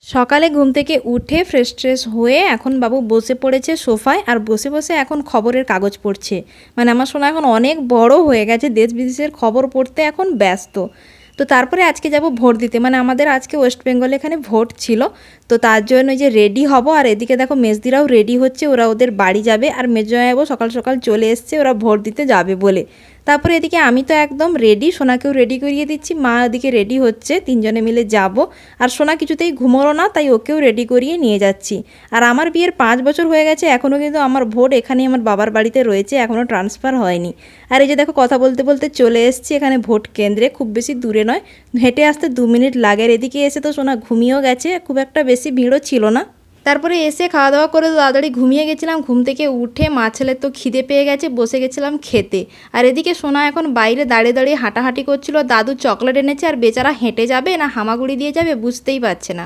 সকালে ঘুম থেকে উঠে ফ্রেশ ট্রেশ হয়ে এখন বাবু বসে পড়েছে সোফায়, আর বসে বসে এখন খবরের কাগজ পড়ছে। মানে আমার সোনা এখন অনেক বড় হয়ে গেছে, দেশ বিদেশের খবর পড়তে এখন ব্যস্ত। তো তারপরে আজকে যাব ভোট দিতে, মানে আমাদের আজকে ওয়েস্ট বেঙ্গলে এখানে ভোট ছিল। তো তার জন্য যে রেডি হব, আর এদিকে দেখো মেজদিরাও রেডি হচ্ছে, ওরা ওদের বাড়ি যাবে। আর মেজজামাইবাবু সকাল সকাল চলে এসছে ওরা ভোট দিতে যাবে বলে। তারপরে এদিকে আমি তো একদম রেডি, সোনাকেও রেডি করিয়ে দিচ্ছি, মা ওদিকে রেডি হচ্ছে, তিনজনে মিলে যাব। আর সোনা কিছুতেই ঘুমোলো না, তাই ওকেও রেডি করিয়ে নিয়ে যাচ্ছি। আর আমার বিয়ের 5 বছর হয়ে গেছে, এখনও কিন্তু আমার ভোট এখানেই আমার বাবার বাড়িতে রয়েছে, এখনও ট্রান্সফার হয়নি। আর এই যে দেখো কথা বলতে বলতে চলে এসেছি এখানে ভোট কেন্দ্রে, খুব বেশি দূরে নয়, হেঁটে আসতে 2 মিনিট লাগে। আর এদিকে এসে তো সোনা ঘুমিয়েও গেছে, খুব একটা বেশি ভিড়ও ছিল না। তারপরে এসে খাওয়া দাওয়া করে তাড়াতাড়ি ঘুমিয়ে গেছিলাম। ঘুম থেকে উঠে মা ছেলের তো খিদে পেয়ে গেছে, বসে গেছিলাম খেতে। আর এদিকে সোনা এখন বাইরে দাঁড়িয়ে দাঁড়িয়ে হাঁটাহাঁটি করছিল, দাদু চকলেট এনেছে, আর বেচারা হেঁটে যাবে না হামাগুড়ি দিয়ে যাবে বুঝতেই পারছে না।